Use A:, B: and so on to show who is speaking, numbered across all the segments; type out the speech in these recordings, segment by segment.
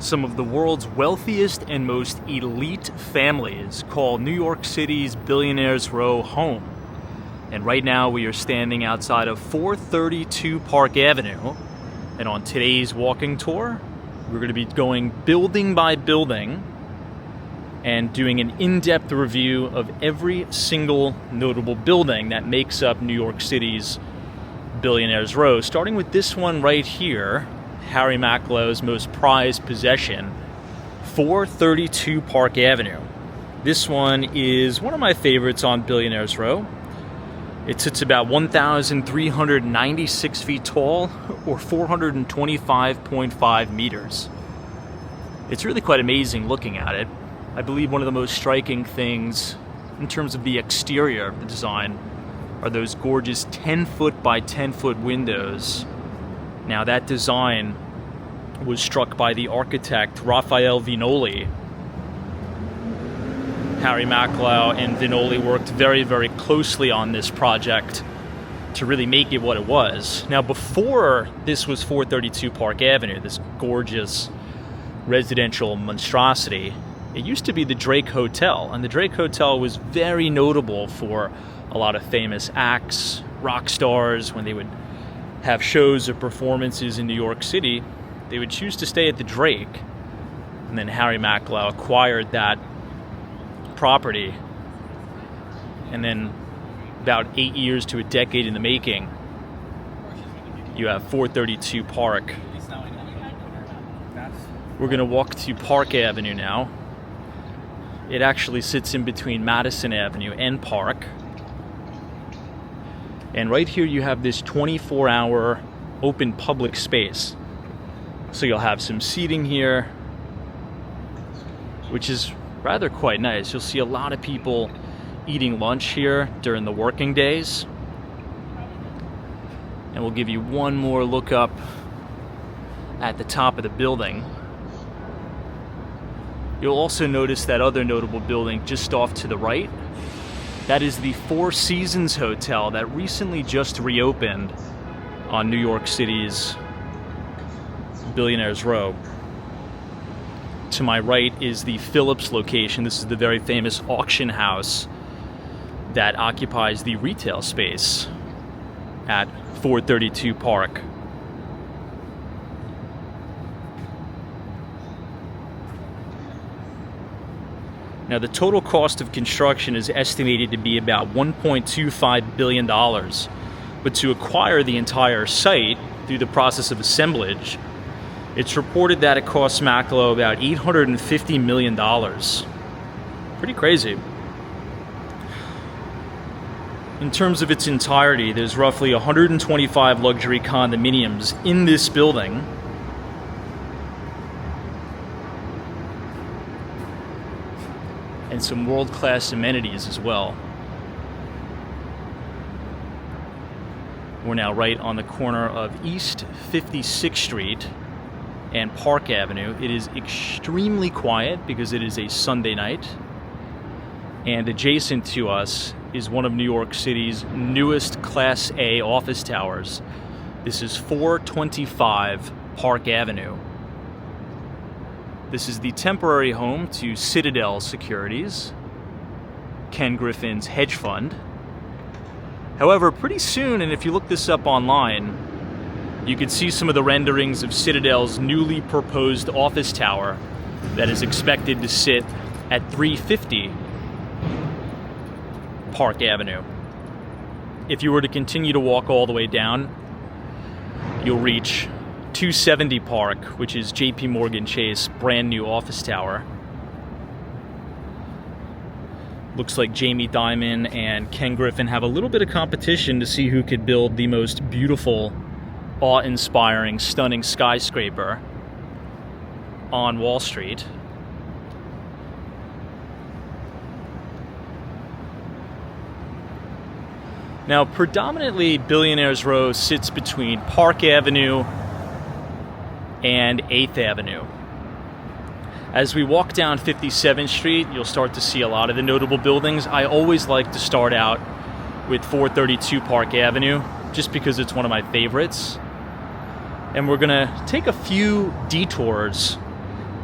A: Some of the world's wealthiest and most elite families call New York City's Billionaires Row home. And right now we are standing outside of 432 Park Avenue. And on today's walking tour, we're going to be going building by building and doing an in-depth review of every single notable building that makes up New York City's Billionaires Row. Starting with this one right here, Harry Macklow's most prized possession, 432 Park Avenue. This one is one of my favorites on Billionaires Row. It sits about 1,396 feet tall, or 425.5 meters. It's really quite amazing looking at it. I believe one of the most striking things in terms of the exterior of the design are those gorgeous 10-foot by 10-foot windows. Now that design was struck by the architect Raphael Viñoly. Harry Maclow and Viñoly worked very, very closely on this project to really make it what it was. Now before this was 432 Park Avenue, this gorgeous residential monstrosity, it used to be the Drake Hotel, and the Drake Hotel was very notable for a lot of famous acts, rock stars. When they would have shows or performances in New York City, they would choose to stay at the Drake. And then Harry Maclow acquired that property, and then about 8 years to a decade in the making, you have 432 Park. We're going to walk to Park Avenue now. It actually sits in between Madison Avenue and Park. And right here you have this 24-hour open public space. So you'll have some seating here, which is rather quite nice. You'll see a lot of people eating lunch here during the working days. And we'll give you one more look up at the top of the building. You'll also notice that other notable building just off to the right. That is the Four Seasons Hotel that recently just reopened on New York City's Billionaires Row. To my right is the Phillips location. This is the very famous auction house that occupies the retail space at 432 Park. Now, the total cost of construction is estimated to be about $1.25 billion. But to acquire the entire site through the process of assemblage, it's reported that it cost Maclow about $850 million. Pretty crazy. In terms of its entirety, there's roughly 125 luxury condominiums in this building. And some world-class amenities as well. We're now right on the corner of East 56th Street and Park Avenue. It is extremely quiet because it is a Sunday night. And adjacent to us is one of New York City's newest Class A office towers. This is 425 Park Avenue. This is the temporary home to Citadel Securities, Ken Griffin's hedge fund. However, pretty soon, and if you look this up online, you could see some of the renderings of Citadel's newly proposed office tower that is expected to sit at 350 Park Avenue. If you were to continue to walk all the way down, you'll reach 270 Park, which is JP Morgan Chase brand new office tower. Looks like Jamie Dimon and Ken Griffin have a little bit of competition to see who could build the most beautiful, awe-inspiring, stunning skyscraper on Wall Street. Now, predominantly, Billionaires Row sits between Park Avenue and 8th Avenue. As we walk down 57th Street, you'll start to see a lot of the notable buildings. I always like to start out with 432 Park Avenue, just because it's one of my favorites. And we're gonna take a few detours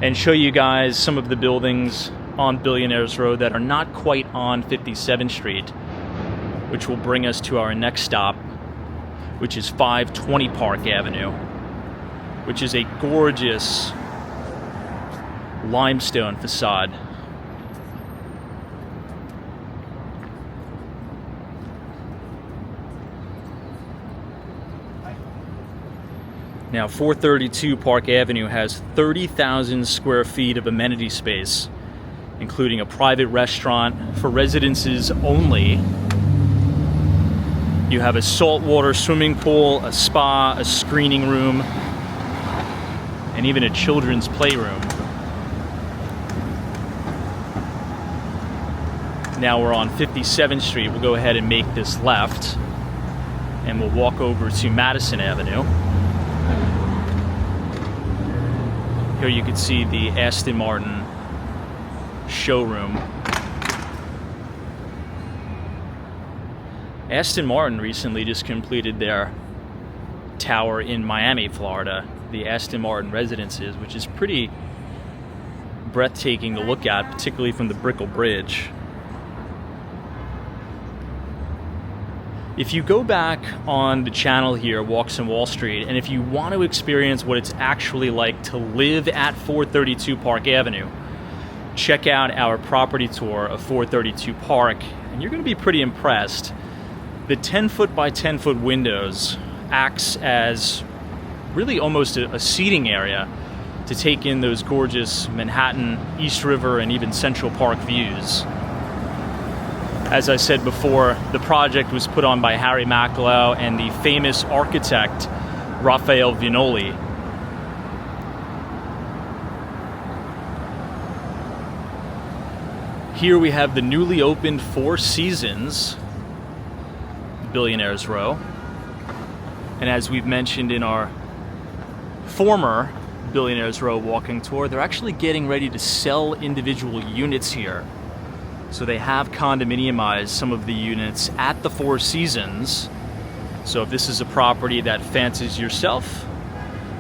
A: and show you guys some of the buildings on Billionaires Row that are not quite on 57th Street, which will bring us to our next stop, which is 520 Park Avenue, which is a gorgeous limestone facade. Now, 432 Park Avenue has 30,000 square feet of amenity space, including a private restaurant for residences only. You have a saltwater swimming pool, a spa, a screening room, and even a children's playroom. Now we're on 57th Street. We'll go ahead and make this left, and we'll walk over to Madison Avenue. Here you can see the Aston Martin showroom. Aston Martin recently just completed their tower in Miami, Florida, the Aston Martin Residences, which is pretty breathtaking to look at, particularly from the Brickell Bridge. If you go back on the channel here, Walks on Wall Street, and if you want to experience what it's actually like to live at 432 Park Avenue, check out our property tour of 432 Park, and you're going to be pretty impressed. The 10-foot by 10-foot windows acts as really almost a seating area to take in those gorgeous Manhattan, East River, and even Central Park views. As I said before, the project was put on by Harry Maclow and the famous architect Raphael Vignoli. Here we have the newly opened Four Seasons, Billionaires Row. And as we've mentioned in our former Billionaires Row walking tour, they're actually getting ready to sell individual units here. So they have condominiumized some of the units at the Four Seasons. So if this is a property that fancies yourself,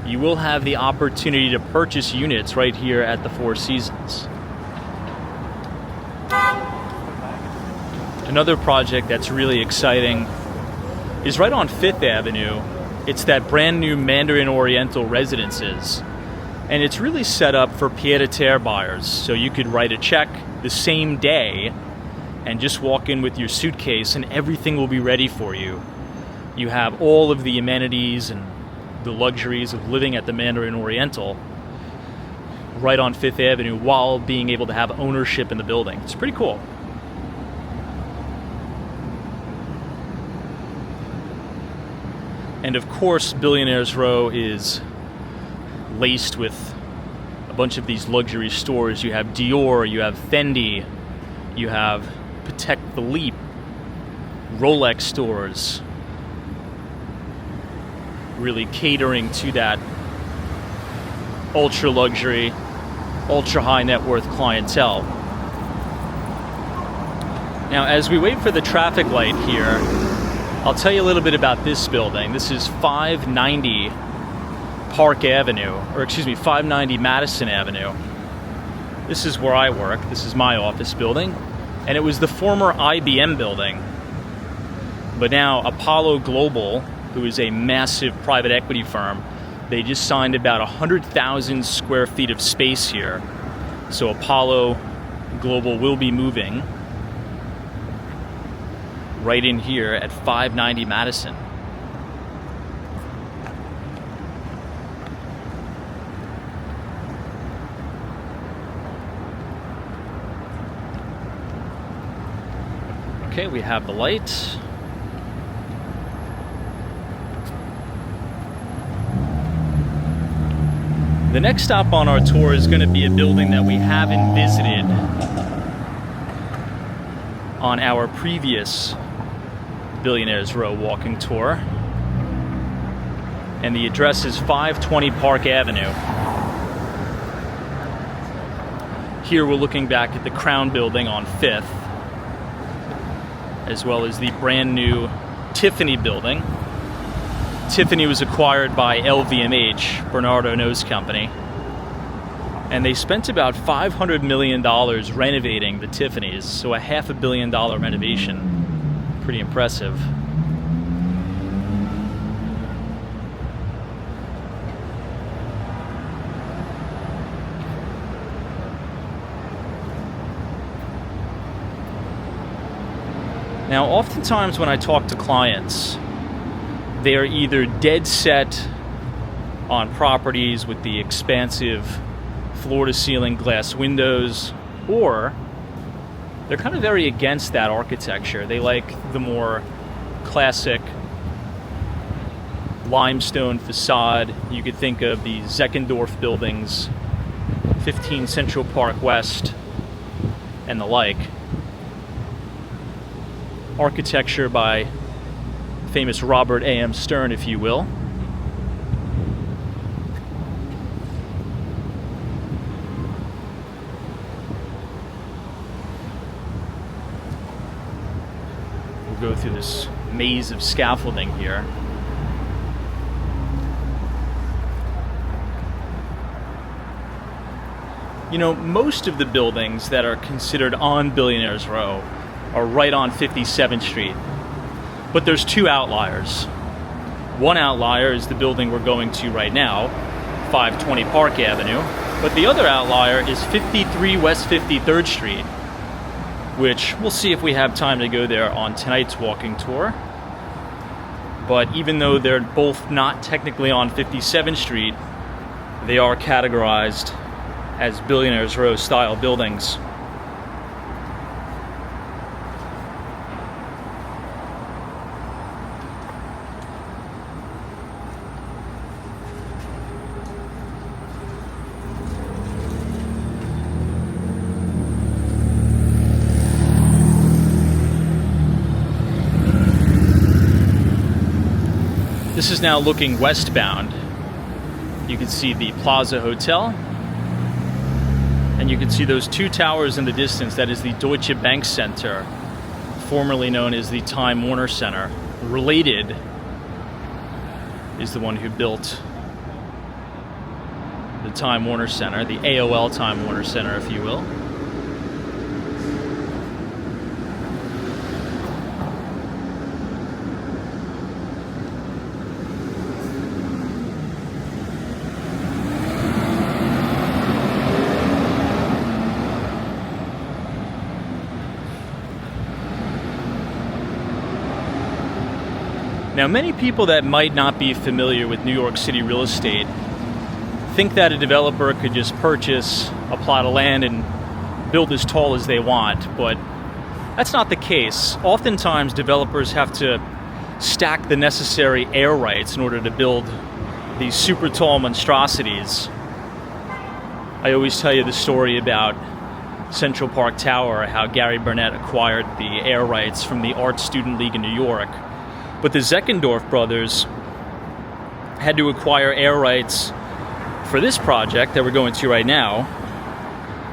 A: you will have the opportunity to purchase units right here at the Four Seasons. Another project that's really exciting is right on 5th Avenue. It's that brand new Mandarin Oriental Residences. And it's really set up for pied-à-terre buyers. So you could write a check the same day and just walk in with your suitcase and everything will be ready for you. You have all of the amenities and the luxuries of living at the Mandarin Oriental right on 5th Avenue while being able to have ownership in the building. It's pretty cool. And of course, Billionaires Row is laced with a bunch of these luxury stores. You have Dior, you have Fendi, you have Patek Philippe, Rolex stores, really catering to that ultra luxury, ultra high net worth clientele. Now, as we wait for the traffic light here, I'll tell you a little bit about this building. This is 590 Park Avenue, or excuse me, 590 Madison Avenue. This is where I work. This is my office building. And it was the former IBM building. But now Apollo Global, who is a massive private equity firm, they just signed about 100,000 square feet of space here. So Apollo Global will be moving right in here at 590 Madison. Okay, we have the light. The next stop on our tour is going to be a building that we haven't visited on our previous Billionaires Row walking tour. And the address is 520 Park Avenue. Here we're looking back at the Crown Building on 5th, as well as the brand new Tiffany building. Tiffany was acquired by LVMH, Bernard Arnault's company. And they spent about $500 million renovating the Tiffany's, so a $500 million renovation. Pretty impressive. Now, oftentimes when I talk to clients, they are either dead set on properties with the expansive floor-to-ceiling glass windows, or they're kind of very against that architecture. They like the more classic limestone facade. You could think of the Zeckendorf buildings, 15 Central Park West, and the like. Architecture by famous Robert A.M. Stern, if you will. We'll go through this maze of scaffolding here. You know, most of the buildings that are considered on Billionaires Row are right on 57th Street. But there's two outliers. One outlier is the building we're going to right now, 520 Park Avenue. But the other outlier is 53 West 53rd Street, which we'll see if we have time to go there on tonight's walking tour. But even though they're both not technically on 57th Street, they are categorized as Billionaires Row style buildings. This is now looking westbound. You can see the Plaza Hotel, and you can see those two towers in the distance. That is the Deutsche Bank Center, formerly known as the Time Warner Center. Related is the one who built the Time Warner Center, the AOL Time Warner Center, if you will. Now, many people that might not be familiar with New York City real estate think that a developer could just purchase a plot of land and build as tall as they want, but that's not the case. Oftentimes, developers have to stack the necessary air rights in order to build these super tall monstrosities. I always tell you the story about Central Park Tower, how Gary Burnett acquired the air rights from the Art Student League in New York. But the Zeckendorf brothers had to acquire air rights for this project that we're going to right now.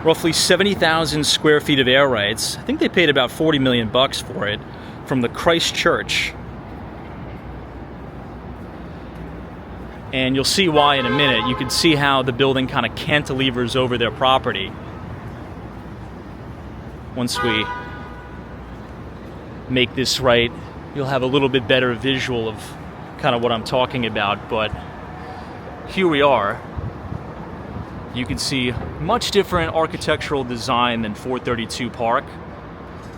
A: Roughly 70,000 square feet of air rights. I think they paid about 40 million bucks for it from the Christ Church. And you'll see why in a minute. You can see how the building kind of cantilevers over their property. Once we make this right, you'll have a little bit better visual of kind of what I'm talking about, but here we are. You can see much different architectural design than 432 Park.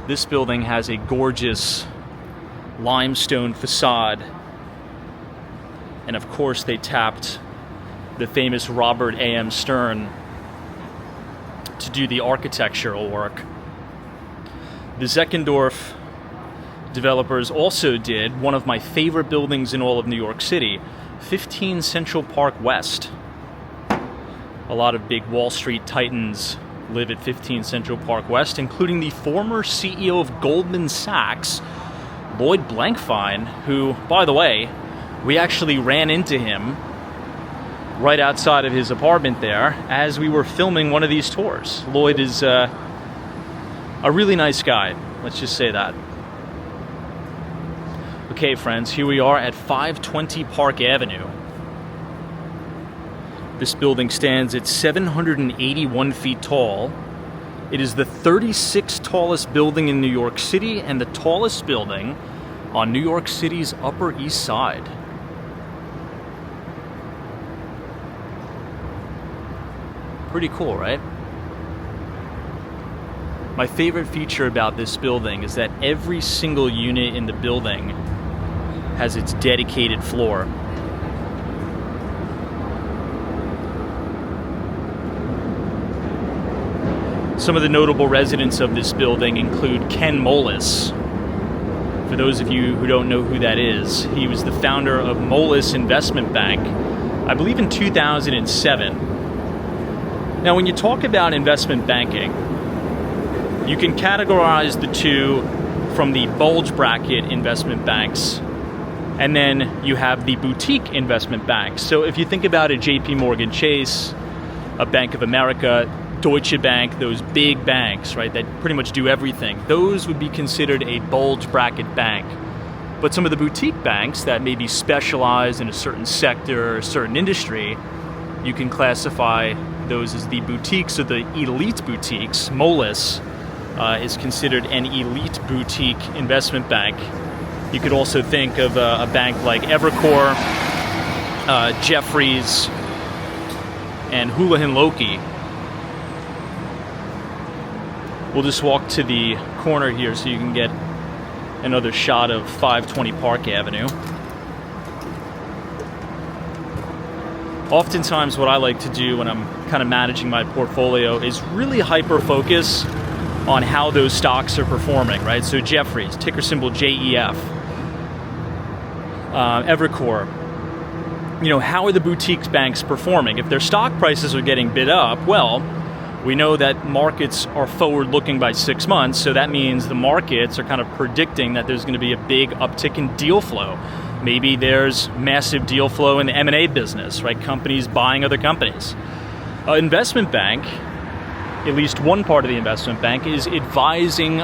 A: This building has a gorgeous limestone facade, and of course they tapped the famous Robert A.M. Stern to do the architectural work. The Zeckendorf developers also did one of my favorite buildings in all of New York City, 15 Central Park West. A lot of big Wall Street titans live at 15 Central Park West, including the former CEO of Goldman Sachs, Lloyd Blankfein, who, by the way, we actually ran into him right outside of his apartment there as we were filming one of these tours. Lloyd is a really nice guy, let's just say that. Okay, friends, here we are at 520 Park Avenue. This building stands at 781 feet tall. It is the 36th tallest building in New York City and the tallest building on New York City's Upper East Side. Pretty cool, right? My favorite feature about this building is that every single unit in the building has its dedicated floor. Some of the notable residents of this building include Ken Moelis. For those of you who don't know who that is, he was the founder of Moelis Investment Bank, I believe in 2007. Now, when you talk about investment banking, you can categorize the two from the bulge bracket investment banks, and then you have the boutique investment banks. So if you think about a JP Morgan Chase, a Bank of America, Deutsche Bank, those big banks, right, that pretty much do everything, those would be considered a bulge bracket bank. But some of the boutique banks that maybe specialize in a certain sector or a certain industry, you can classify those as the boutiques or the elite boutiques. Moelis is considered an elite boutique investment bank. You could also think of a bank like Evercore, Jefferies, and Houlihan Lokey. We'll just walk to the corner here so you can get another shot of 520 Park Avenue. Oftentimes what I like to do when I'm kind of managing my portfolio is really hyper-focus on how those stocks are performing, right? So Jefferies, ticker symbol JEF, Evercore, how are the boutique banks performing? If their stock prices are getting bid up, well, we know that markets are forward-looking by 6 months, so that means the markets are kind of predicting that there's going to be a big uptick in deal flow. Maybe there's massive deal flow in the M&A business, right? Companies buying other companies. An investment bank, at least one part of the investment bank, is advising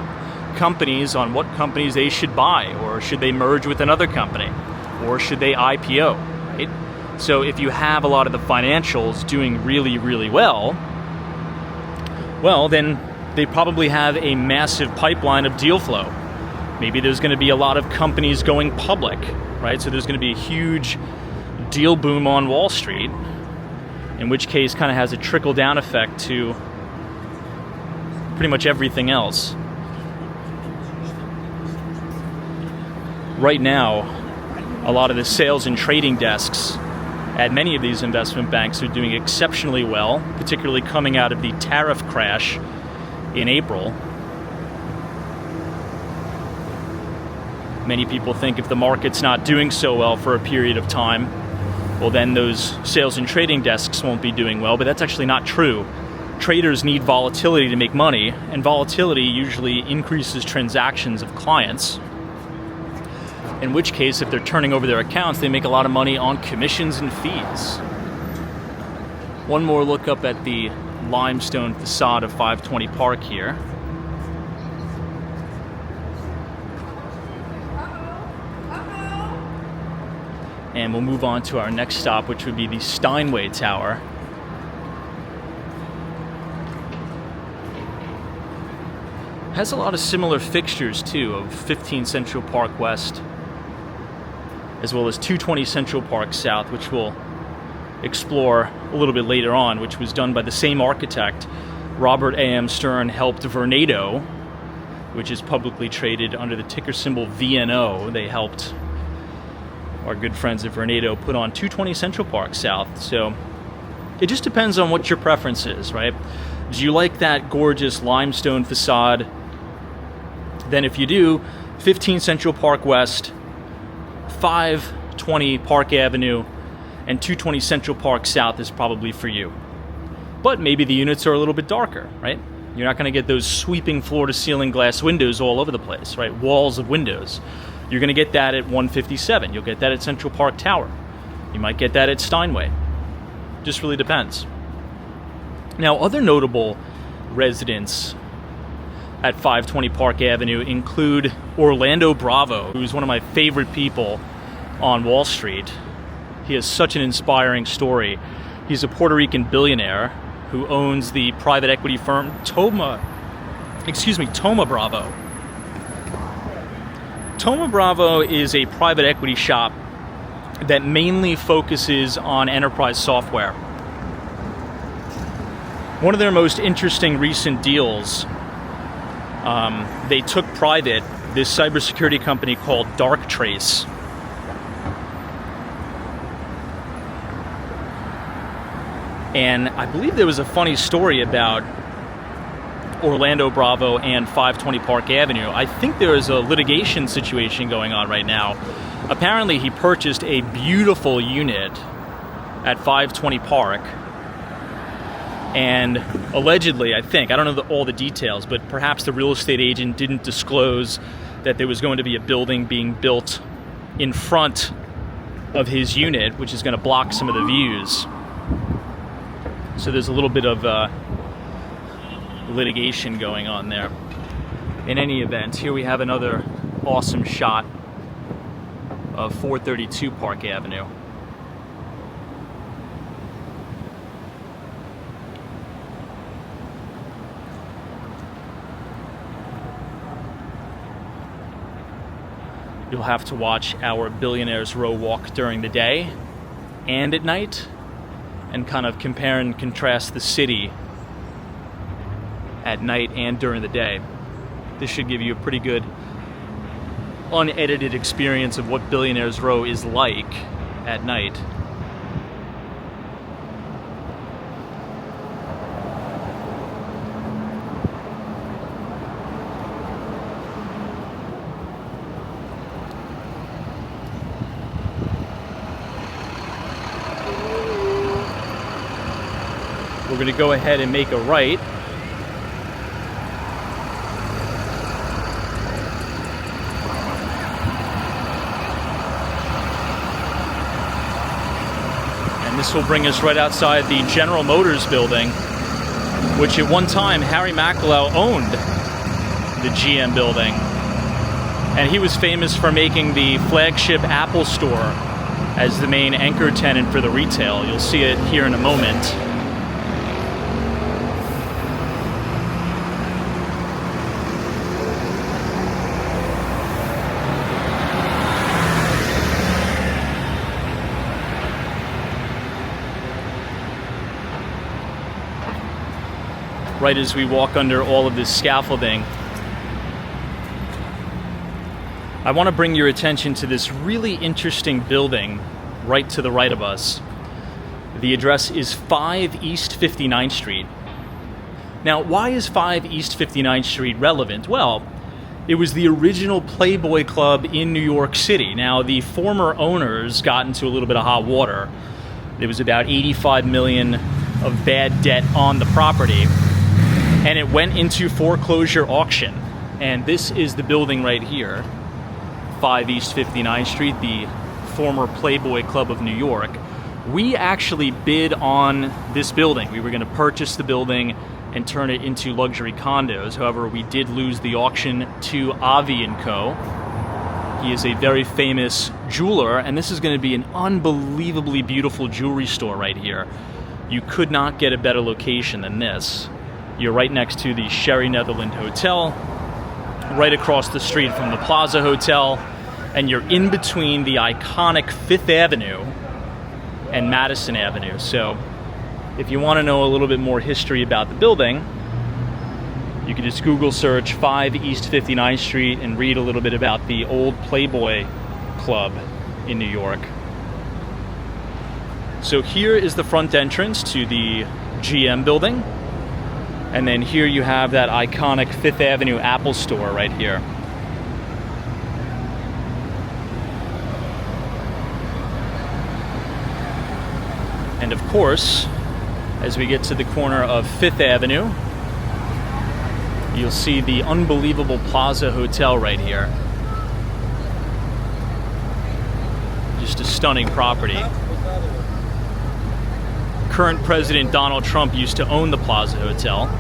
A: companies on what companies they should buy, or should they merge with another company, or should they IPO, right? So if you have a lot of the financials doing really, really well, then they probably have a massive pipeline of deal flow. Maybe there's going to be a lot of companies going public, right? So there's going to be a huge deal boom on Wall Street, in which case kind of has a trickle-down effect to pretty much everything else. Right now, a lot of the sales and trading desks at many of these investment banks are doing exceptionally well, particularly coming out of the tariff crash in April. Many people think if the market's not doing so well for a period of time, well, then those sales and trading desks won't be doing well, but that's actually not true. Traders need volatility to make money, and volatility usually increases transactions of clients, in which case, if they're turning over their accounts, they make a lot of money on commissions and fees. One more look up at the limestone facade of 520 Park here. And we'll move on to our next stop, which would be the Steinway Tower. Has a lot of similar fixtures, too, of 15 Central Park West, as well as 220 Central Park South, which we'll explore a little bit later on, which was done by the same architect. Robert A.M. Stern helped Vornado, which is publicly traded under the ticker symbol VNO. They helped our good friends at Vornado put on 220 Central Park South. So it just depends on what your preference is, right? Do you like that gorgeous limestone facade? Then if you do, 15 Central Park West, 520 Park Avenue, and 220 Central Park South is probably for you. But maybe the units are a little bit darker, right? You're not going to get those sweeping floor-to-ceiling glass windows all over the place, right? Walls of windows. You're going to get that at 157. You'll get that at Central Park Tower. You might get that at Steinway. Just really depends. Now, other notable residents at 520 Park Avenue include Orlando Bravo, who's one of my favorite people on Wall Street. He has such an inspiring story. He's a Puerto Rican billionaire who owns the private equity firm Thoma Bravo. Thoma Bravo is a private equity shop that mainly focuses on enterprise software. One of their most interesting recent deals, they took private this cybersecurity company called Darktrace. And I believe there was a funny story about Orlando Bravo and 520 Park Avenue. I think there is a litigation situation going on right now. Apparently he purchased a beautiful unit at 520 Park, and allegedly, I don't know all the details, but perhaps the real estate agent didn't disclose that there was going to be a building being built in front of his unit, which is going to block some of the views. So there's a little bit of litigation going on there. In any event, here we have another awesome shot of 432 Park Avenue. You'll have to watch our Billionaires Row walk during the day and at night, and kind of compare and contrast the city at night and during the day. This should give you a pretty good unedited experience of what Billionaires Row is like at night. We're going to go ahead and make a right. And this will bring us right outside the General Motors building, which at one time Harry Macklow owned the GM building. And he was famous for making the flagship Apple store as the main anchor tenant for the retail. You'll see it here in a moment. Right as we walk under all of this scaffolding, I want to bring your attention to this really interesting building right to the right of us. The address is 5 East 59th Street. Now, why is 5 East 59th Street relevant? Well, it was the original Playboy Club in New York City. Now, the former owners got into a little bit of hot water. There was about $85 million of bad debt on the property, and it went into foreclosure auction. And this is the building right here, 5 East 59th Street, the former Playboy Club of New York. We actually bid on this building. We were going to purchase the building and turn it into luxury condos. However, we did lose the auction to Avi & Co. He is a very famous jeweler, and this is going to be an unbelievably beautiful jewelry store right here. You could not get a better location than this. You're right next to the Sherry Netherland Hotel, right across the street from the Plaza Hotel, and you're in between the iconic Fifth Avenue and Madison Avenue. So if you want to know a little bit more history about the building, you can just Google search 5 East 59th Street and read a little bit about the old Playboy Club in New York. So here is the front entrance to the GM building. And then here you have that iconic Fifth Avenue Apple store right here. And of course, as we get to the corner of Fifth Avenue, you'll see the unbelievable Plaza Hotel right here. Just a stunning property. Current President Donald Trump used to own the Plaza Hotel.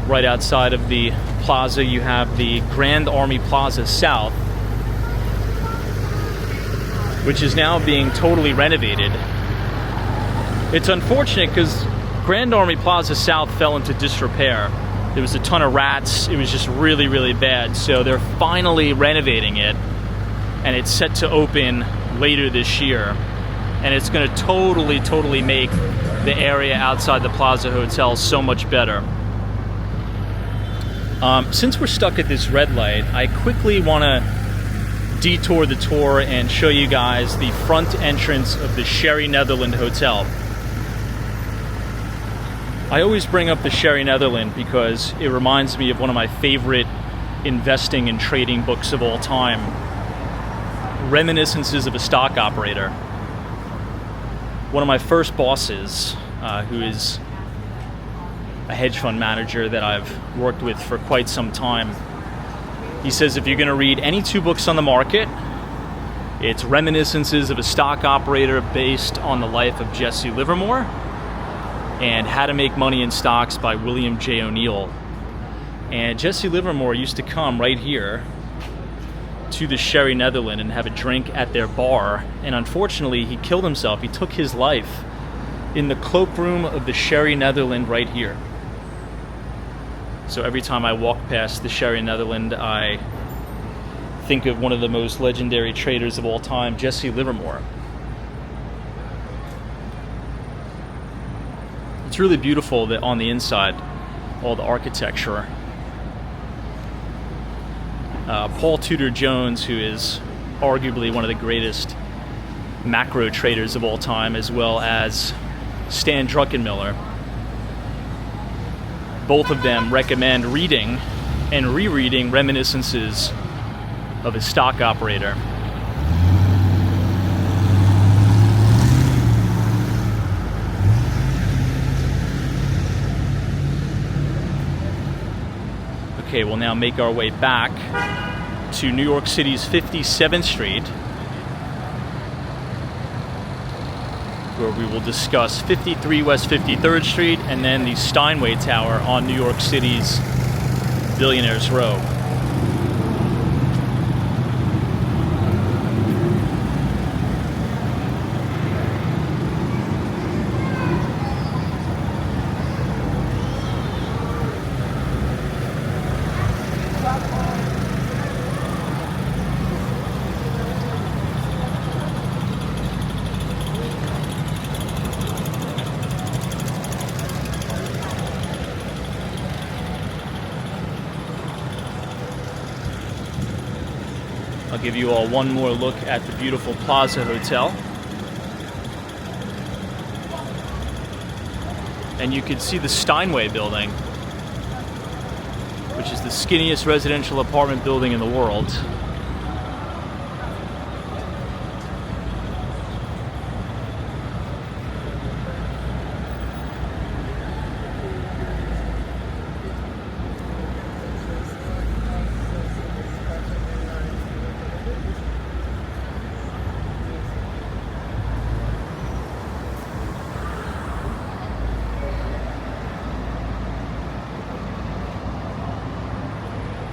A: Right outside of the plaza, you have the Grand Army Plaza South, which is now being totally renovated. It's unfortunate because Grand Army Plaza South fell into disrepair. There was a ton of rats. It was just really, really bad. So they're finally renovating it, and it's set to open later this year. And it's going to totally make the area outside the Plaza Hotel so much better. Since we're stuck at this red light, I quickly want to detour the tour and show you guys the front entrance of the Sherry Netherland Hotel. I always bring up the Sherry Netherland because it reminds me of one of my favorite investing and trading books of all time, Reminiscences of a Stock Operator. One of my first bosses, who is a hedge fund manager that I've worked with for quite some time, he says if you're going to read any two books on the market, it's Reminiscences of a Stock Operator based on the life of Jesse Livermore, and How to Make Money in Stocks by William J. O'Neill. And Jesse Livermore used to come right here to the Sherry Netherland and have a drink at their bar, and unfortunately he killed himself. He took his life in the cloakroom of the Sherry Netherland right here. So every time I walk past the Sherry Netherland, I think of one of the most legendary traders of all time, Jesse Livermore. It's really beautiful that on the inside, all the architecture. Paul Tudor Jones, who is arguably one of the greatest macro traders of all time, as well as Stan Druckenmiller, both of them recommend reading and rereading Reminiscences of a Stock Operator. Okay, we'll now make our way back to New York City's 57th Street, where we will discuss 53 West 53rd Street and then the Steinway Tower on New York City's Billionaires Row. I'll give you all one more look at the beautiful Plaza Hotel. And you can see the Steinway building, which is the skinniest residential apartment building in the world.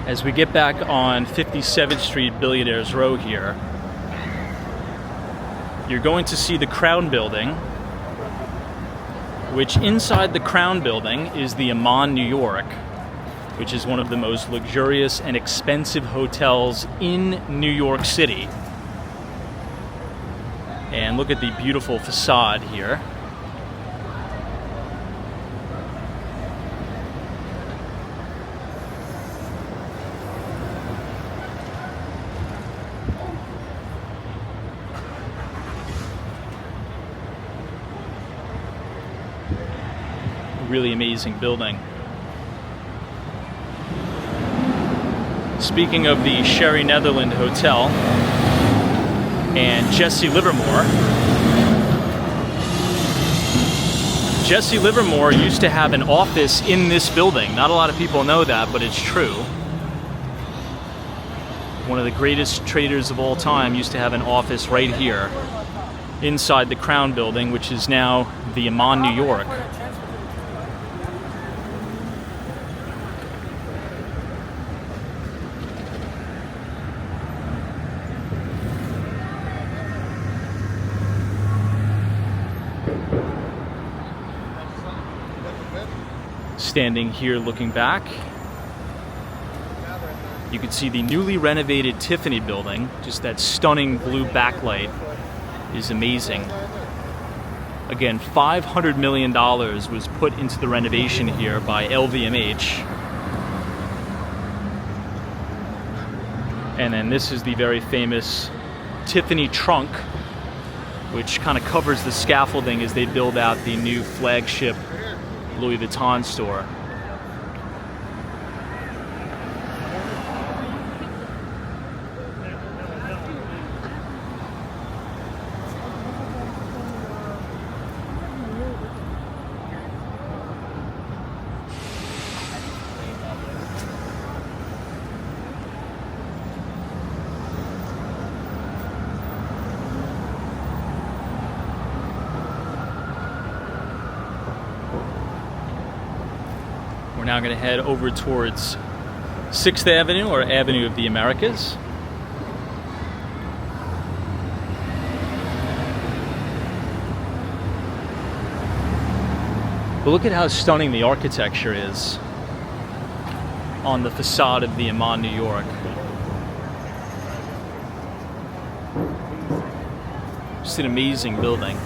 A: As we get back on 57th Street, Billionaires Row here, you're going to see the Crown Building, which inside the Crown Building is the Aman New York, which is one of the most luxurious and expensive hotels in New York City. And look at the beautiful facade here. Really amazing building. Speaking of the Sherry Netherland Hotel and Jesse Livermore, Jesse Livermore used to have an office in this building. Not a lot of people know that, but it's true. One of the greatest traders of all time used to have an office right here inside the Crown Building, which is now the Aman New York. Standing here looking back, you can see the newly renovated Tiffany building. Just that stunning blue backlight is amazing. Again, $500 million was put into the renovation here by LVMH. And then this is the very famous Tiffany trunk, which kind of covers the scaffolding as they build out the new flagship Louis Vuitton store. We're now going to head over towards 6th Avenue, or Avenue of the Americas. But look at how stunning the architecture is on the facade of the Aman New York. Just an amazing building.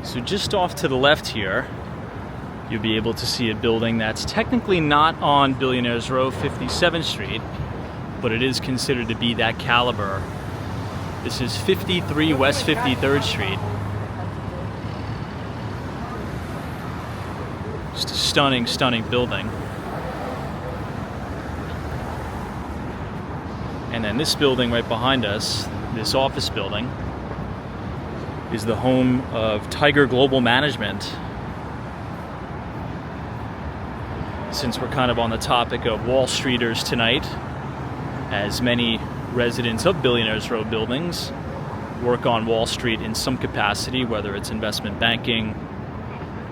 A: So just off to the left here, you'll be able to see a building that's technically not on Billionaires Row, 57th Street, but it is considered to be that caliber. This is 53 West 53rd Street. Just a stunning, stunning building. And then this building right behind us, this office building, is the home of Tiger Global Management. Since we're kind of on the topic of Wall Streeters tonight, as many residents of Billionaires Row buildings work on Wall Street in some capacity, whether it's investment banking,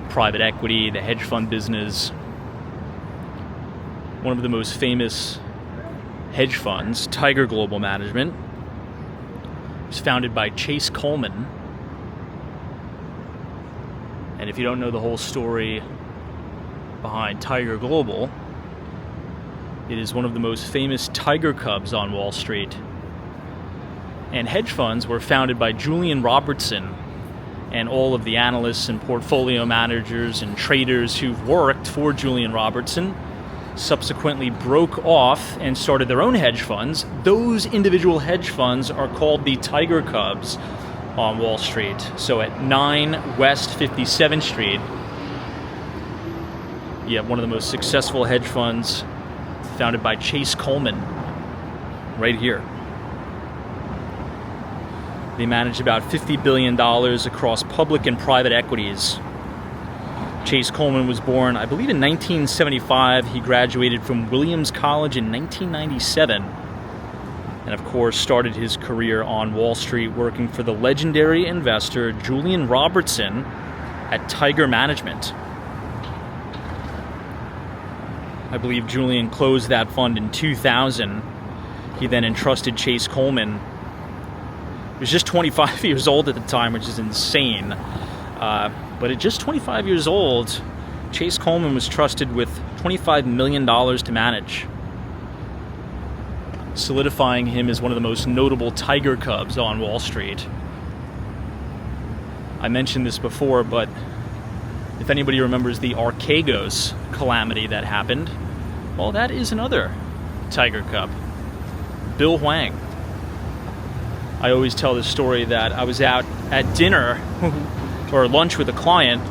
A: private equity, the hedge fund business. One of the most famous hedge funds, Tiger Global Management, was founded by Chase Coleman. And if you don't know the whole story behind Tiger Global, it is one of the most famous tiger cubs on Wall Street. And hedge funds were founded by Julian Robertson and all of the analysts and portfolio managers and traders who've worked for Julian Robertson subsequently broke off and started their own hedge funds. Those individual hedge funds are called the Tiger Cubs on Wall Street. So at 9 West 57th Street, you have one of the most successful hedge funds founded by Chase Coleman right here. They manage about $50 billion across public and private equities. Chase Coleman was born, I believe, in 1975. He graduated from Williams College in 1997. And of course started his career on Wall Street working for the legendary investor Julian Robertson at Tiger Management. I believe Julian closed that fund in 2000. He then entrusted Chase Coleman. He was just 25 years old at the time, which is insane. But at just 25 years old, Chase Coleman was trusted with $25 million to manage, solidifying him as one of the most notable tiger cubs on Wall Street. I mentioned this before, but if anybody remembers the Archegos calamity that happened, well, that is another tiger cub, Bill Hwang. I always tell the story that I was out at dinner or lunch with a client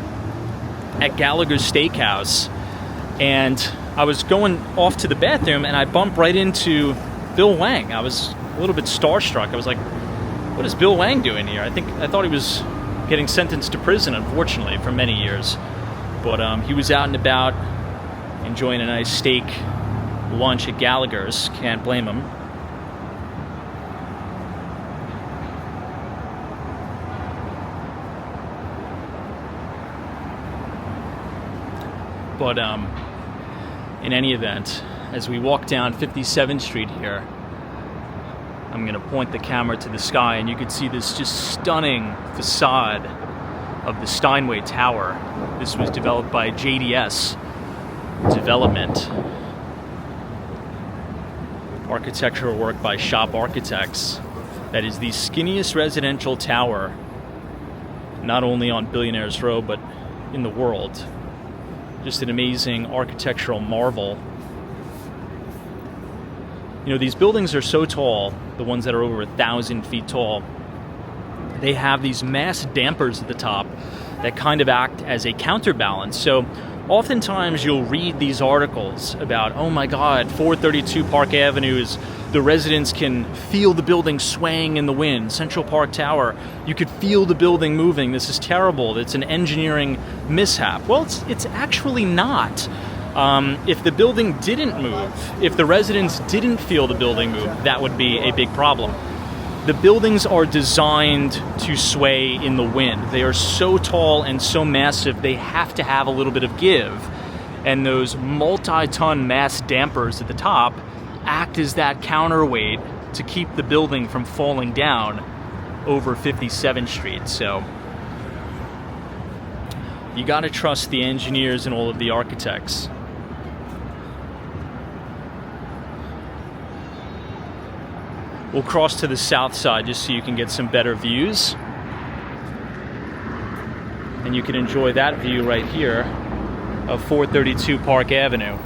A: at Gallagher's Steakhouse, and I was going off to the bathroom and I bumped right into Bill Wang. I was a little bit starstruck. I was like, what is Bill Wang doing here? I thought he was getting sentenced to prison, unfortunately, for many years. But he was out and about enjoying a nice steak lunch at Gallagher's. Can't blame him. But in any event, as we walk down 57th Street here, I'm going to point the camera to the sky, and you can see this just stunning facade of the Steinway Tower. This was developed by JDS Development. Architectural work by Shop Architects. That is the skinniest residential tower, not only on Billionaires Row, but in the world. Just an amazing architectural marvel. You know, these buildings are so tall, the ones that are over 1,000 feet tall, they have these mass dampers at the top that kind of act as a counterbalance. So oftentimes you'll read these articles about, oh my God, 432 Park Avenue is, the residents can feel the building swaying in the wind. Central Park Tower, you could feel the building moving. This is terrible. It's an engineering mishap. Well, it's actually not. If the building didn't move, if the residents didn't feel the building move, that would be a big problem. The buildings are designed to sway in the wind. They are so tall and so massive, they have to have a little bit of give. And those multi-ton mass dampers at the top act as that counterweight to keep the building from falling down over 57th Street. So you got to trust the engineers and all of the architects. We'll cross to the south side just so you can get some better views. And you can enjoy that view right here of 432 Park Avenue.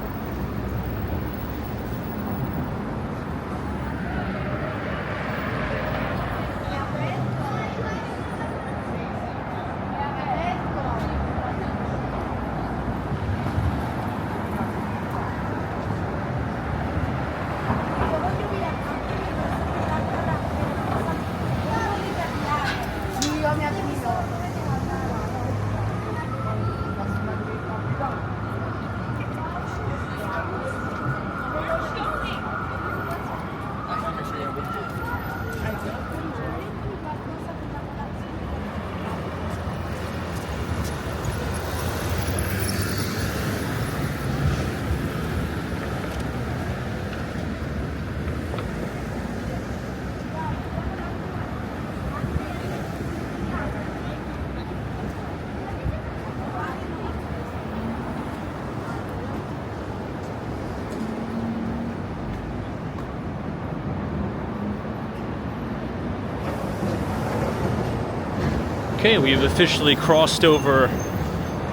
A: Okay, we've officially crossed over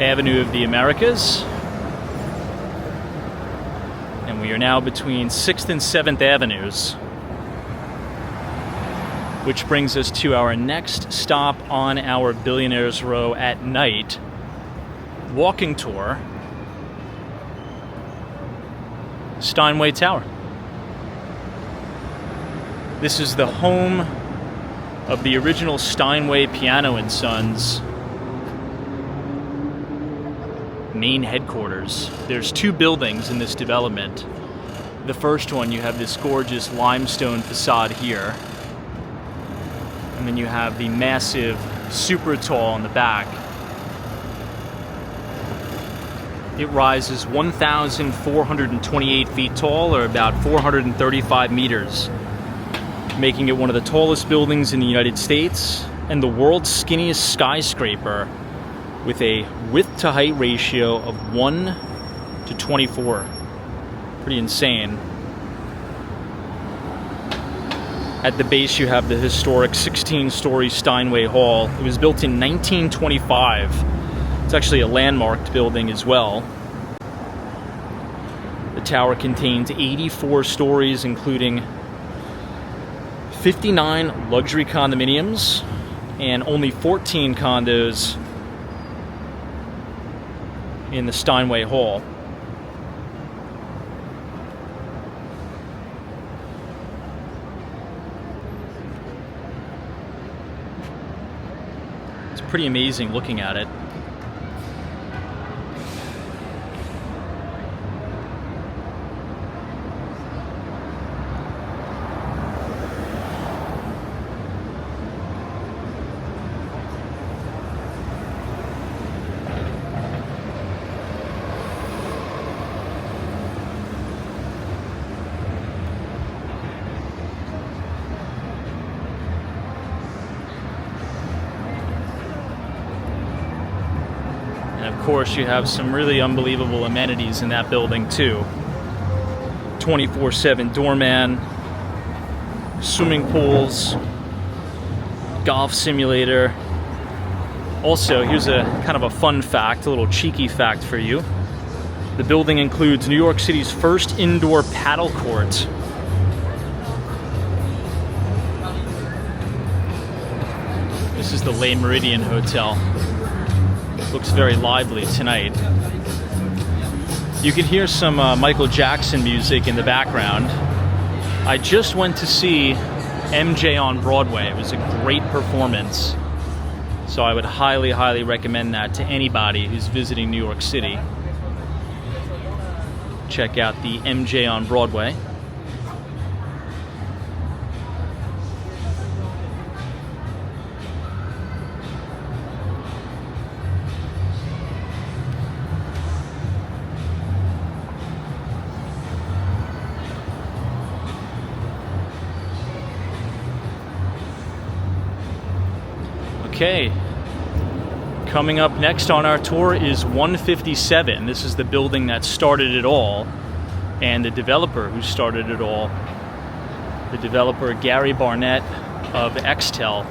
A: Avenue of the Americas. And we are now between 6th and 7th Avenues. Which brings us to our next stop on our Billionaires Row at night walking tour, Steinway Tower. This is the home of the original Steinway Piano and Sons main headquarters. There's two buildings in this development. The first one, you have this gorgeous limestone facade here. And then you have the massive, super tall in the back. It rises 1,428 feet tall, or about 435 meters. Making it one of the tallest buildings in the United States and the world's skinniest skyscraper with a width to height ratio of 1 to 24. Pretty insane. At the base you have the historic 16-story Steinway Hall. It was built in 1925. It's actually a landmarked building as well. The tower contains 84 stories, including 59 luxury condominiums and only 14 condos in the Steinway Hall. It's pretty amazing looking at it. Of course, you have some really unbelievable amenities in that building too. 24/7 doorman, swimming pools, golf simulator. Also, here's a kind of a fun fact, a little cheeky fact for you. The building includes New York City's first indoor paddle court. This is the Le Méridien Hotel. Looks very lively tonight. You can hear some Michael Jackson music in the background. I just went to see MJ on Broadway. It was a great performance. So I would highly, highly recommend that to anybody who's visiting New York City. Check out the MJ on Broadway. Okay, coming up next on our tour is 157. This is the building that started it all, and the developer who started it all, the developer Gary Barnett of Extel.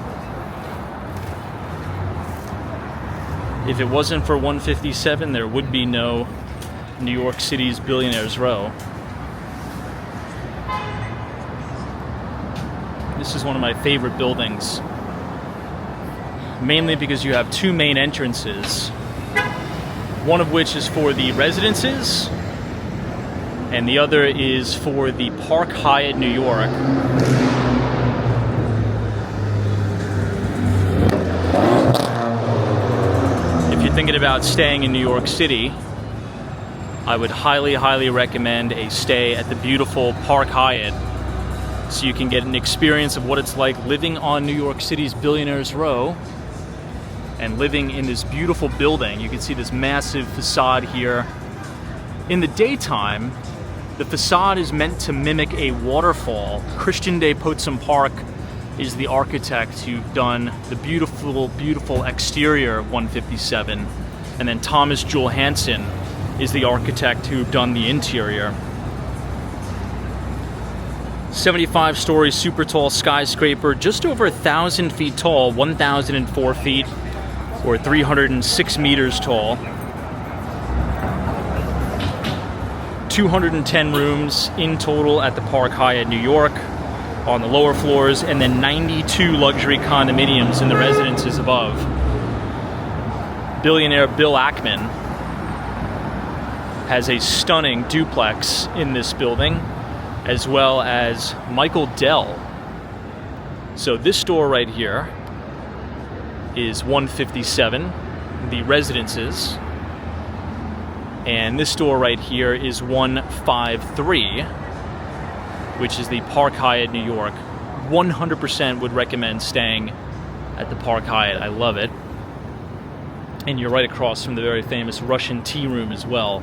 A: If it wasn't for 157, there would be no New York City's Billionaires Row. This is one of my favorite buildings. Mainly because you have two main entrances, one of which is for the residences, and the other is for the Park Hyatt New York. If you're thinking about staying in New York City, I would highly, highly recommend a stay at the beautiful Park Hyatt, so you can get an experience of what it's like living on New York City's Billionaires Row and living in this beautiful building. You can see this massive facade here. In the daytime, the facade is meant to mimic a waterfall. Christian de Potsdam Park is the architect who've done the beautiful, beautiful exterior of 157. And then Thomas Jewel Hansen is the architect who've done the interior. 75-story super tall skyscraper, just over 1,000 feet tall, 1,004 feet, or 306 meters tall. 210 rooms in total at the Park Hyatt New York on the lower floors, and then 92 luxury condominiums in the residences above. Billionaire Bill Ackman has a stunning duplex in this building, as well as Michael Dell. So this door right here is 157, the residences, and this door right here is 153, which is the Park Hyatt New York. 100% would recommend staying at the Park Hyatt. I love it. And you're right across from the very famous Russian tea room as well.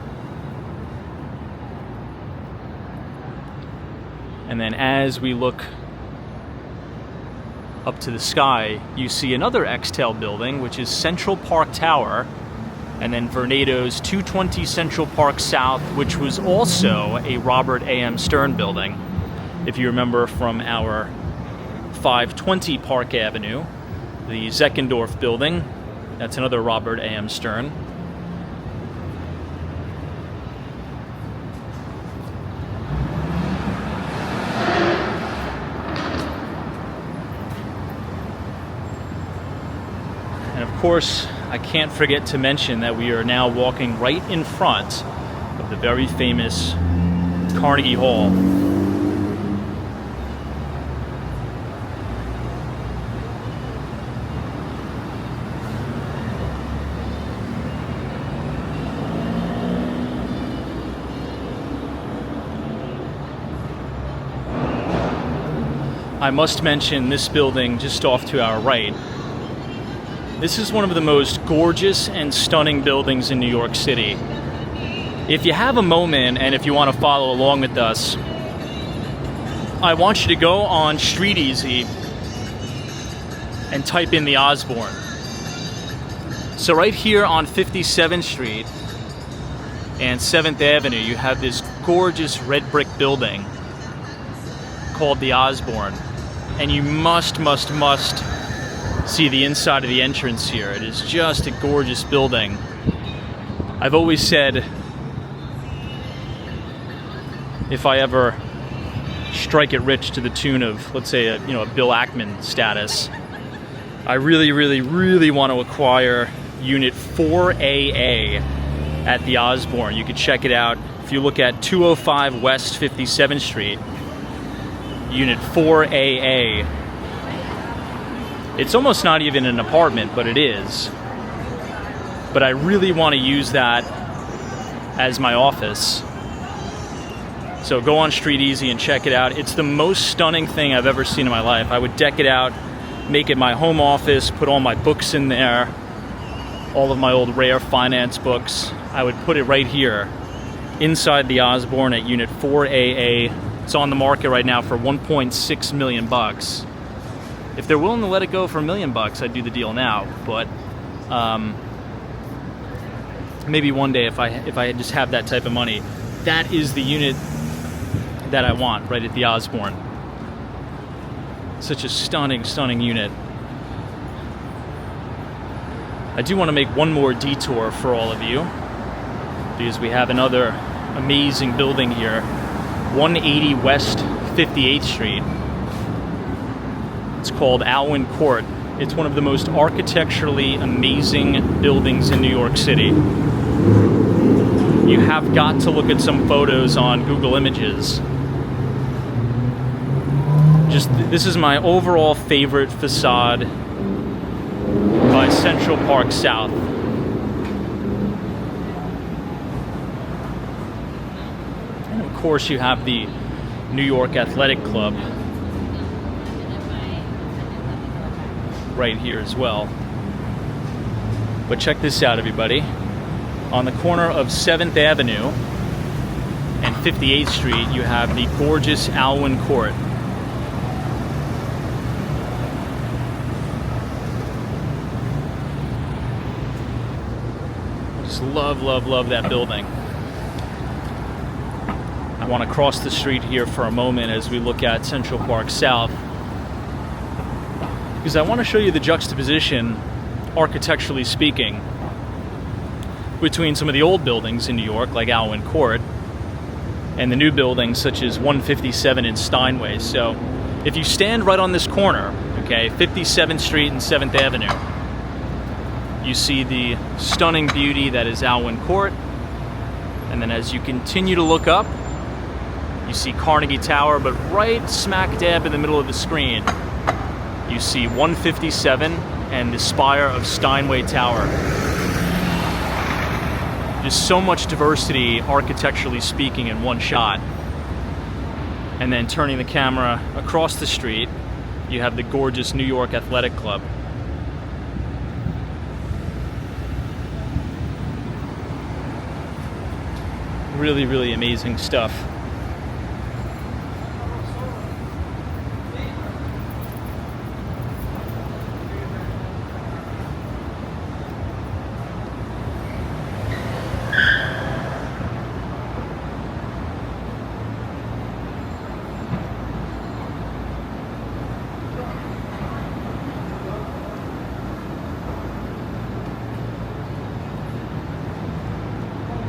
A: And then as we look up to the sky, you see another Extel building, which is Central Park Tower, and then Vornado's 220 Central Park South, which was also a Robert A.M. Stern building. If you remember from our 520 Park Avenue, the Zeckendorf building, that's another Robert A.M. Stern. course, I can't forget to mention that we are now walking right in front of the very famous Carnegie Hall. I must mention this building just off to our right. This is one of the most gorgeous and stunning buildings in New York City. If you have a moment and if you want to follow along with us, I want you to go on Street Easy and type in the Osborne. So right here on 57th Street and 7th Avenue, you have this gorgeous red brick building called the Osborne. And you must see the inside of the entrance here. It is just a gorgeous building. I've always said, if I ever strike it rich to the tune of, let's say, a Bill Ackman status, I really want to acquire Unit 4AA at the Osborne. You can check it out if you look at 205 West 57th Street, Unit 4AA. It's almost not even an apartment, but it is. But I really want to use that as my office. So go on Street Easy and check it out. It's the most stunning thing I've ever seen in my life. I would deck it out, make it my home office, put all my books in there, all of my old rare finance books. I would put it right here inside the Osborne at Unit 4AA. It's on the market right now for $1.6 million. If they're willing to let it go for $1 million, I'd do the deal now. But maybe one day, if I just have that type of money, that is the unit that I want right at the Osborne. Such a stunning unit. I do want to make one more detour for all of you, because we have another amazing building here, 180 West 58th Street. It's called Alwyn Court. It's one of the most architecturally amazing buildings in New York City. You have got to look at some photos on Google Images. This is my overall favorite facade by Central Park South. And of course you have the New York Athletic Club right here as well. But check this out, everybody. On the corner of 7th Avenue and 58th Street, you have the gorgeous Alwyn Court. Just love that building. I want to cross the street here for a moment as we look at Central Park South, because I want to show you the juxtaposition, architecturally speaking, between some of the old buildings in New York, like Alwyn Court, and the new buildings such as 157 and Steinway. So if you stand right on this corner, okay, 57th Street and 7th Avenue, you see the stunning beauty that is Alwyn Court. And then as you continue to look up, you see Carnegie Tower, but right smack dab in the middle of the screen, you see 157 and the spire of Steinway Tower. There's so much diversity, architecturally speaking, in one shot. And then turning the camera across the street, you have the gorgeous New York Athletic Club. Really amazing stuff.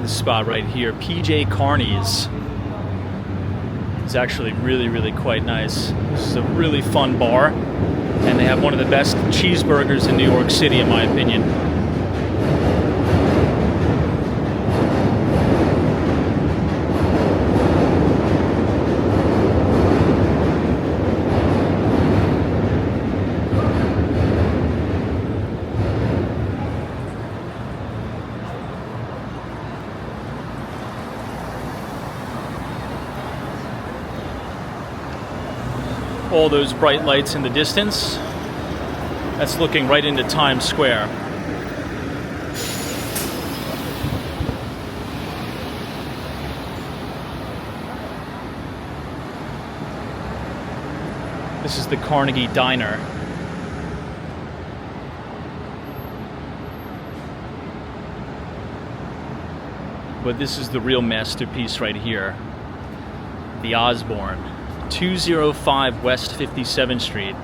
A: Spot right here, PJ Carney's. It's actually really quite nice. This is a really fun bar, and they have one one of the best cheeseburgers in New York City, in my opinion. All those bright lights in the distance, that's looking right into Times Square. This is the Carnegie Diner. But this is the real masterpiece right here. The Osborne. 205 West 57th Street.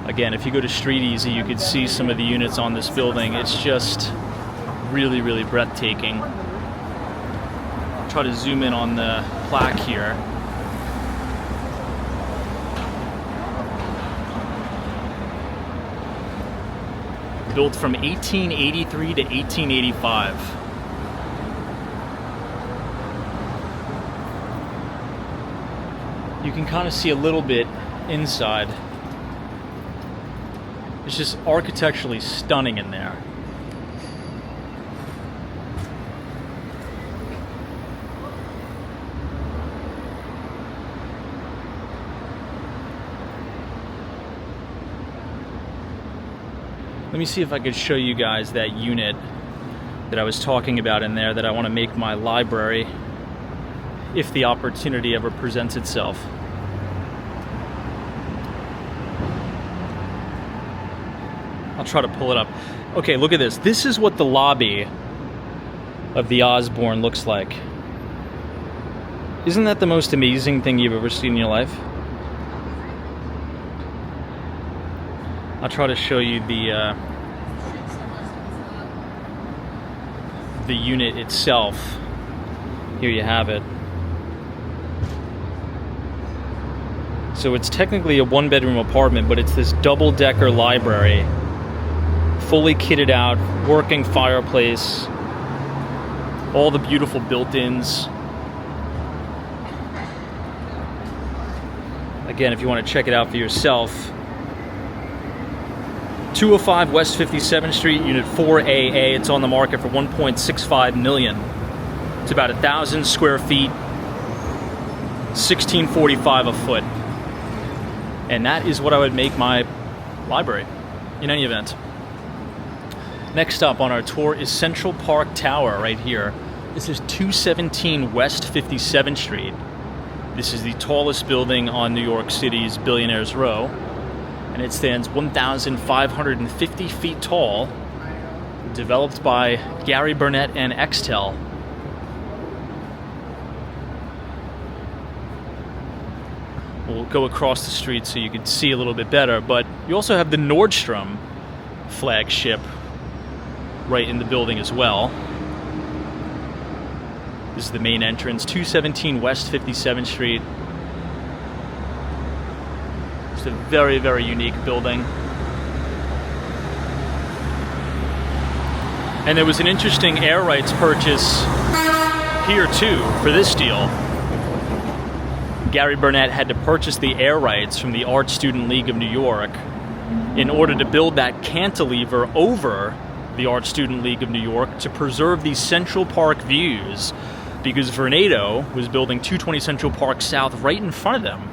A: Again, if you go to Street Easy, you could see some of the units on this building. It's just really, really breathtaking. I'll try to zoom in on the plaque here. Built from 1883 to 1885. You can kind of see a little bit inside. It's just architecturally stunning in there. Let me see if I could show you guys that unit that I was talking about in there that I want to make my library if the opportunity ever presents itself. I'll try to pull it up. Okay, look at this. This is what the lobby of the Osborne looks like. Isn't that the most amazing thing you've ever seen in your life? I'll try to show you the unit itself. Here you have it. So it's technically a one-bedroom apartment, but it's this double-decker library, fully kitted out, working fireplace, all the beautiful built-ins. Again, if you want to check it out for yourself, 205 West 57th Street, Unit 4AA. It's on the market for $1.65 million. It's about 1,000 square feet, $16.45 a foot. And that is what I would make my library, in any event. Next up on our tour is Central Park Tower right here. This is 217 West 57th Street. This is the tallest building on New York City's Billionaires Row. And it stands 1,550 feet tall. Developed by Gary Burnett and Extel. We'll go across the street so you can see a little bit better, but you also have the Nordstrom flagship right in the building as well. This is the main entrance, 217 West 57th Street. It's a very, very unique building. And there was an interesting air rights purchase here too for this deal. Gary Burnett had to purchase the air rights from the Art Student League of New York in order to build that cantilever over the Art Student League of New York to preserve these Central Park views, because Vornado was building 220 Central Park South right in front of them.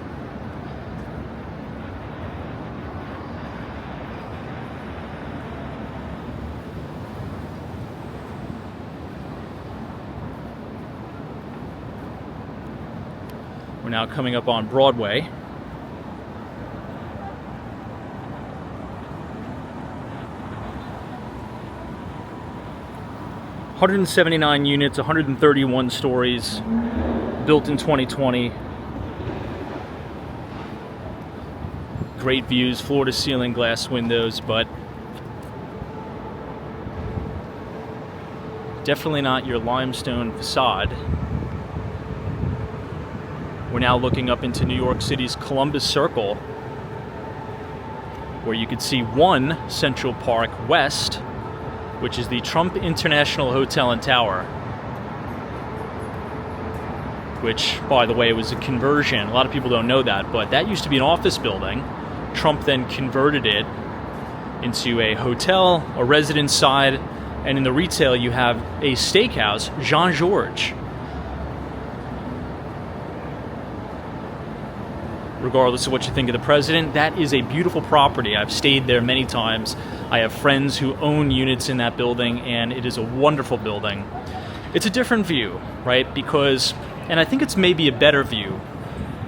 A: We're now coming up on Broadway. $179 units, 131 stories, built in 2020. Great views, floor-to-ceiling glass windows, but definitely not your limestone facade. We're now looking up into New York City's Columbus Circle. where you could see one Central Park West, which is the Trump International Hotel and Tower, which, by the way, was a conversion. A lot of people don't know that, but that used to be an office building. Trump then converted it into a hotel, a residence side, and in the retail you have a steakhouse, Jean-Georges. Regardless of what you think of the president, that is a beautiful property. I've stayed there many times. I have friends who own units in that building, and it is a wonderful building. It's a different view, right? Because, and I think it's maybe a better view,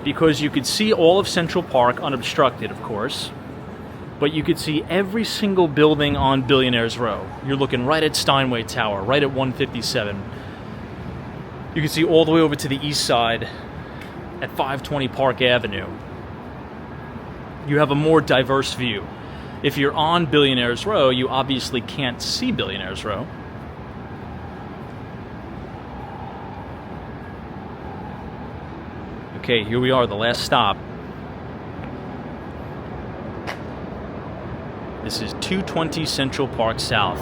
A: because you could see all of Central Park unobstructed, of course, but you could see every single building on Billionaires Row. You're looking right at Steinway Tower, right at 157. You can see all the way over to the east side at 520 Park Avenue. You have a more diverse view. If you're on Billionaires Row, you obviously can't see Billionaires Row. Okay, here we are, the last stop. This is 220 Central Park South.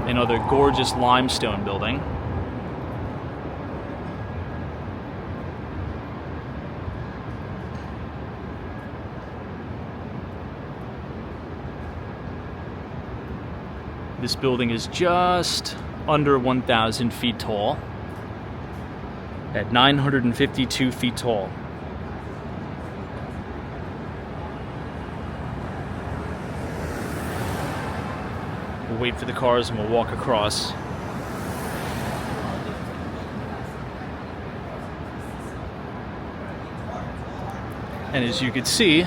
A: Another gorgeous limestone building. This building is just under 1,000 feet tall, at 952 feet tall. We'll wait for the cars and we'll walk across. And as you can see,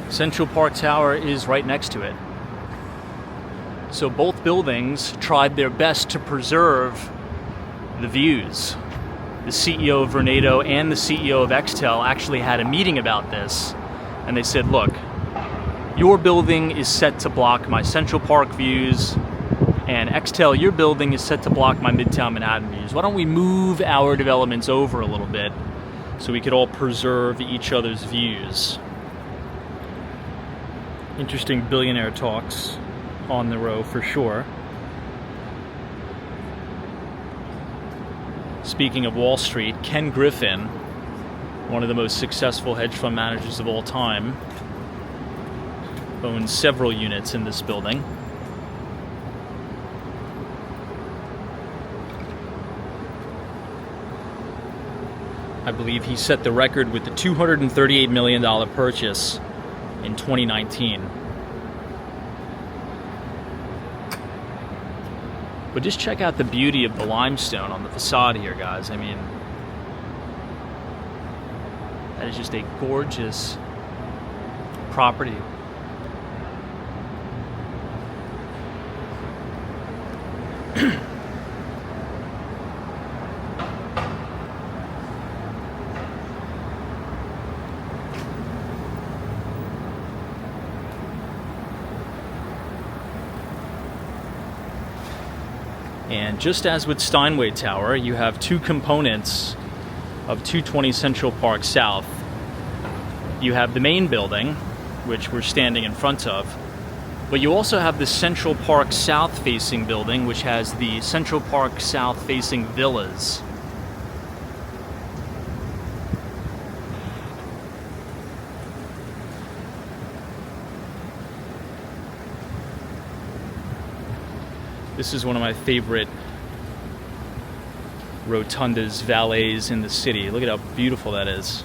A: Central Park Tower is right next to it. So both buildings tried their best to preserve the views. The CEO of Vornado and the CEO of Extel actually had a meeting about this, and they said, look, your building is set to block my Central Park views, and Extel, your building is set to block my Midtown Manhattan views. Why don't we move our developments over a little bit so we could all preserve each other's views? Interesting billionaire talks on the row for sure. Speaking of Wall Street, Ken Griffin, one of the most successful hedge fund managers of all time, owns several units in this building. I believe he set the record with the $238 million purchase in 2019. But just check out the beauty of the limestone on the facade here, guys. I mean, that is just a gorgeous property. And just as with Steinway Tower, you have two components of 220 Central Park South. You have the main building, which we're standing in front of, but you also have the Central Park South facing building, which has the Central Park South facing villas. This is one of my favorite rotundas, valets in the city. Look at how beautiful that is.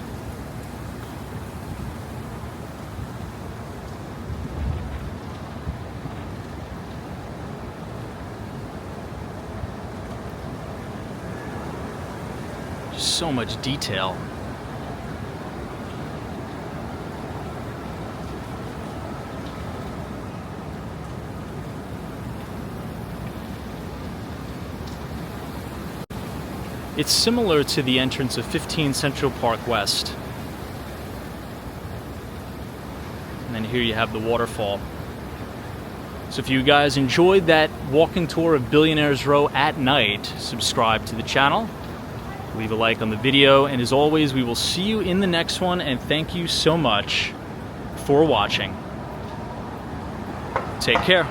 A: Just so much detail. It's similar to the entrance of 15 Central Park West. And then here you have the waterfall. So if you guys enjoyed that walking tour of Billionaires Row at night, subscribe to the channel, leave a like on the video, and as always, we will see you in the next one, and thank you so much for watching. Take care.